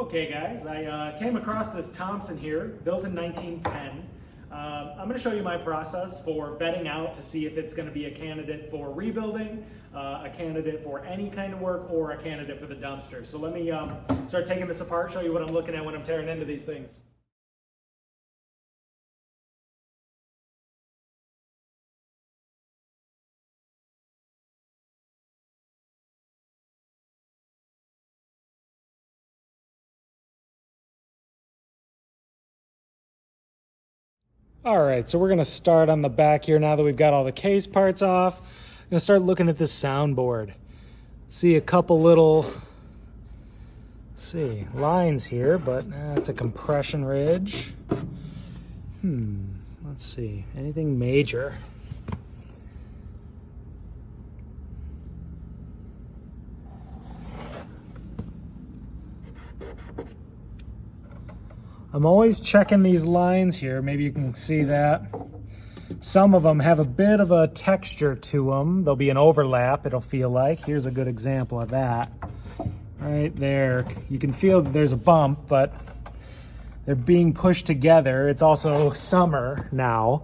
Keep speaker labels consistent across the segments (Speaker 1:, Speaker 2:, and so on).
Speaker 1: Okay guys, I came across this Thompson here, built in 1910. I'm going to show you my process for vetting out to see if it's going to be a candidate for rebuilding, a candidate for any kind of work, or a candidate for the dumpster. So let me start taking this apart, show you what I'm looking at when I'm tearing into these things. All right, so we're gonna start on the back here now that we've got all the case parts off. I'm gonna start looking at this soundboard. See a couple little, lines here, but it's a compression ridge. Let's see, anything major? I'm always checking these lines here. Maybe you can see that. Some of them have a bit of a texture to them. There'll be an overlap, it'll feel like. Here's a good example of that. Right there. You can feel that there's a bump, but they're being pushed together. It's also summer now.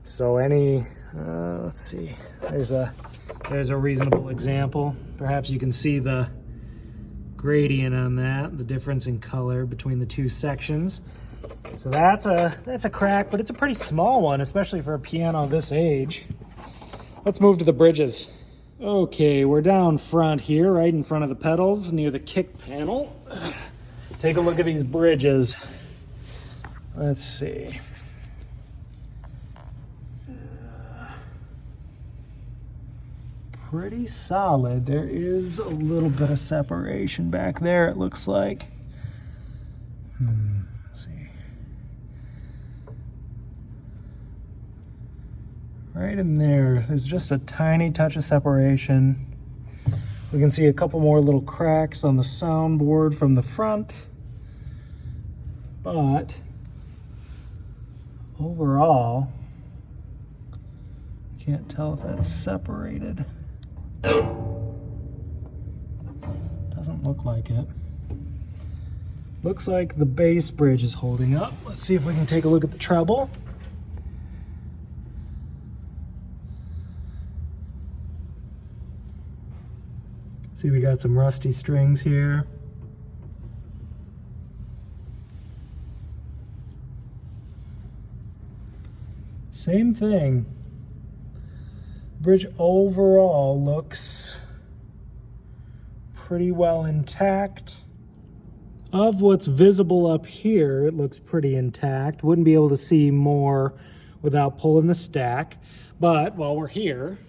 Speaker 1: So let's see. There's a reasonable example. Perhaps you can see the gradient on that, the difference in color between the two sections. So that's a crack, but it's a pretty small one, especially for a piano this age. Let's move to the bridges. Okay, we're down front here, right in front of the pedals, near the kick panel. Take a look at these bridges. Let's see. Pretty solid. There is a little bit of separation back there, it looks like. Let's see. Right in there's just a tiny touch of separation. We can see a couple more little cracks on the soundboard from the front. But overall, can't tell if that's separated. Doesn't look like it. Looks like the bass bridge is holding up. Let's see if we can take a look at the treble. See, we got some rusty strings here. Same thing. Bridge overall looks pretty well intact. Of what's visible up here, it looks pretty intact. Wouldn't be able to see more without pulling the stack. But while we're here,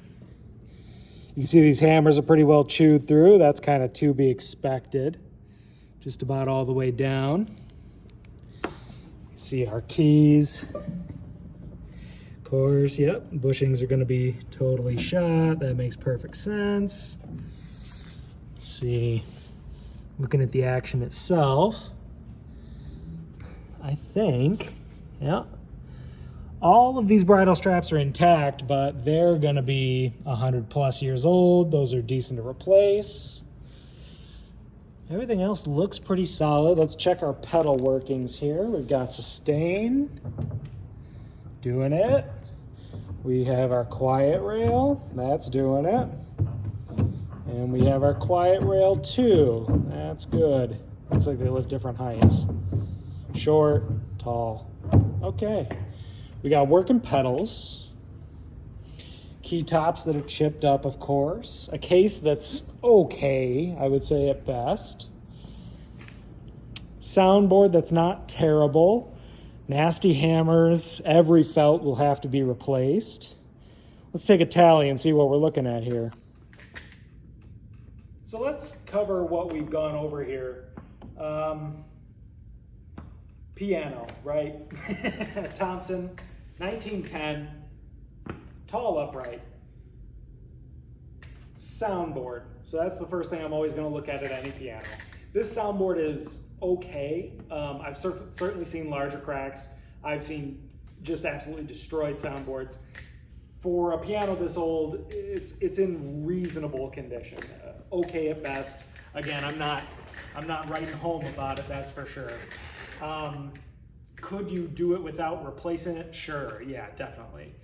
Speaker 1: you can see these hammers are pretty well chewed through. That's kind of to be expected. Just about all the way down. See our keys. Of course, yep, bushings are going to be totally shot. That makes perfect sense. Let's see, looking at the action itself, I think, yeah, all of these bridle straps are intact, but they're going to be 100+ years old. Those are decent to replace. Everything else looks pretty solid. Let's check our pedal workings here. We've got sustain. Doing it. We have our quiet rail, that's doing it. And we have our quiet rail too, that's good. Looks like they lift different heights. Short, tall. Okay, we got working pedals. Key tops that are chipped up, of course. A case that's okay, I would say at best. Soundboard that's not terrible. Nasty hammers, every felt will have to be replaced. Let's take a tally and see what we're looking at here. So let's cover what we've gone over here. Piano, right? Thompson, 1910, tall upright. Soundboard, so that's the first thing I'm always gonna look at any piano. This soundboard is okay. I've certainly seen larger cracks. I've seen just absolutely destroyed soundboards. For a piano this old, it's in reasonable condition. Okay at best. Again, I'm not I'm not writing home about it, that's for sure. Could you do it without replacing it? Sure, yeah, definitely.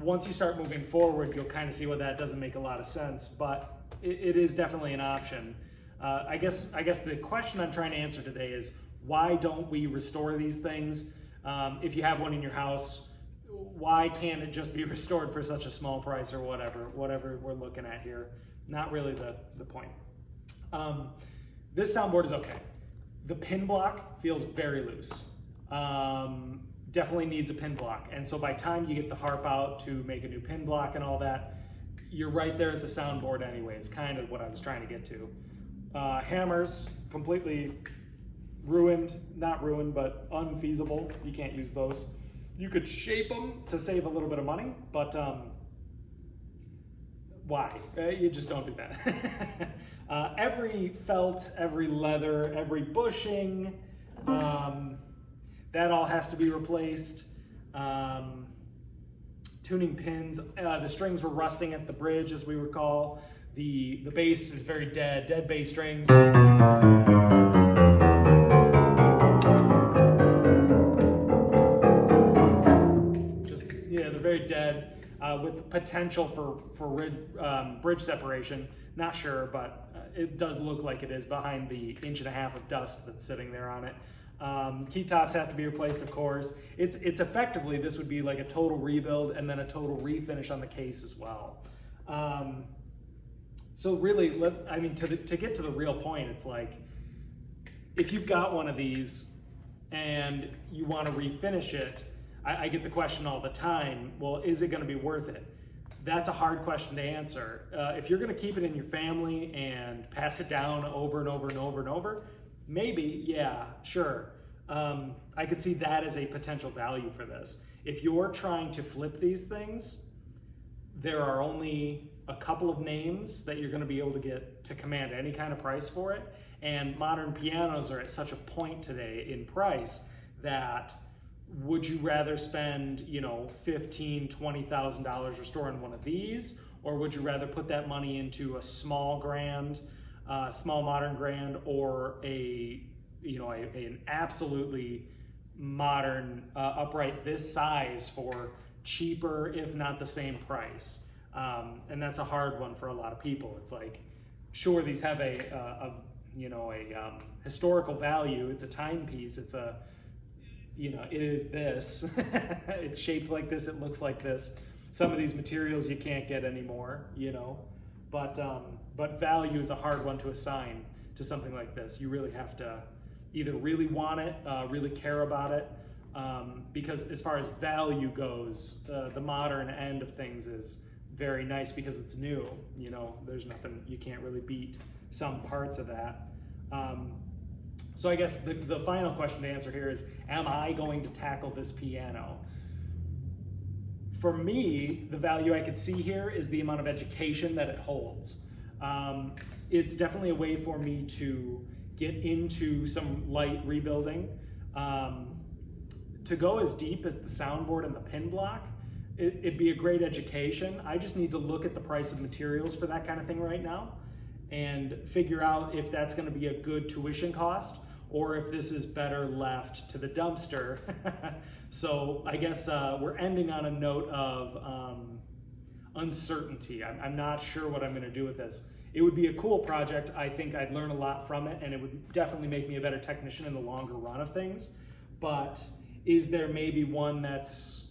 Speaker 1: Once you start moving forward, you'll kind of see why that doesn't make a lot of sense, but it is definitely an option. I guess the question I'm trying to answer today is, why don't we restore these things? If you have one in your house, why can't it just be restored for such a small price, or whatever we're looking at here? Not really the point. This soundboard is okay. The pin block feels very loose. Definitely needs a pin block. And so by the time you get the harp out to make a new pin block and all that, you're right there at the soundboard anyway. It's kind of what I was trying to get to. Hammers, completely ruined, not ruined, but unfeasible. You can't use those. You could shape them to save a little bit of money, but why? You just don't do that. Every felt, every leather, every bushing, that all has to be replaced. Tuning pins, the strings were rusting at the bridge, as we recall. The bass is very dead bass strings. Just, yeah, they're very dead, with potential for bridge separation. Not sure, but it does look like it is behind the 1.5 inches of dust that's sitting there on it. Key tops have to be replaced, of course. It's effectively, this would be like a total rebuild and then a total refinish on the case as well. So really, to get to the real point, it's like, if you've got one of these and you want to refinish it, I get the question all the time, well, is it going to be worth it? That's a hard question to answer. If you're going to keep it in your family and pass it down over and over and over and over, maybe, yeah, sure. I could see that as a potential value for this. If you're trying to flip these things, there are only a couple of names that you're going to be able to get to command any kind of price for it. And modern pianos are at such a point today in price that, would you rather spend, $15,000, $20,000 restoring one of these, or would you rather put that money into a small modern grand, or an absolutely modern upright this size for cheaper, if not the same price? And that's a hard one for a lot of people. It's like, sure, these have a historical value. It's a timepiece. It's it is this. It's shaped like this. It looks like this. Some of these materials you can't get anymore, But value is a hard one to assign to something like this. You really have to either really want it, really care about it, because as far as value goes, the modern end of things is very nice because it's new. There's nothing, you can't really beat some parts of that. So I guess the final question to answer here is, am I going to tackle this piano? For me, the value I could see here is the amount of education that it holds. It's definitely a way for me to get into some light rebuilding. To go as deep as the soundboard and the pin block, it'd be a great education. I just need to look at the price of materials for that kind of thing right now and figure out if that's going to be a good tuition cost, or if this is better left to the dumpster. So I guess we're ending on a note of uncertainty. I'm not sure what I'm going to do with this. It would be a cool project. I think I'd learn a lot from it, and it would definitely make me a better technician in the longer run of things. But is there maybe one that's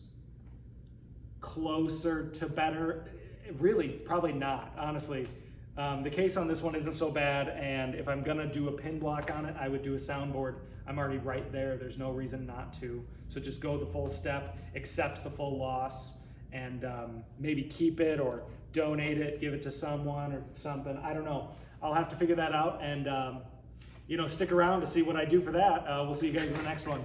Speaker 1: closer to better? Really, probably not, honestly. The case on this one isn't so bad, and if I'm gonna do a pin block on it, I would do a soundboard. I'm already right there. There's no reason not to. So just go the full step, accept the full loss, and maybe keep it or donate it, give it to someone or something. I don't know. I'll have to figure that out, and stick around to see what I do for that. We'll see you guys in the next one.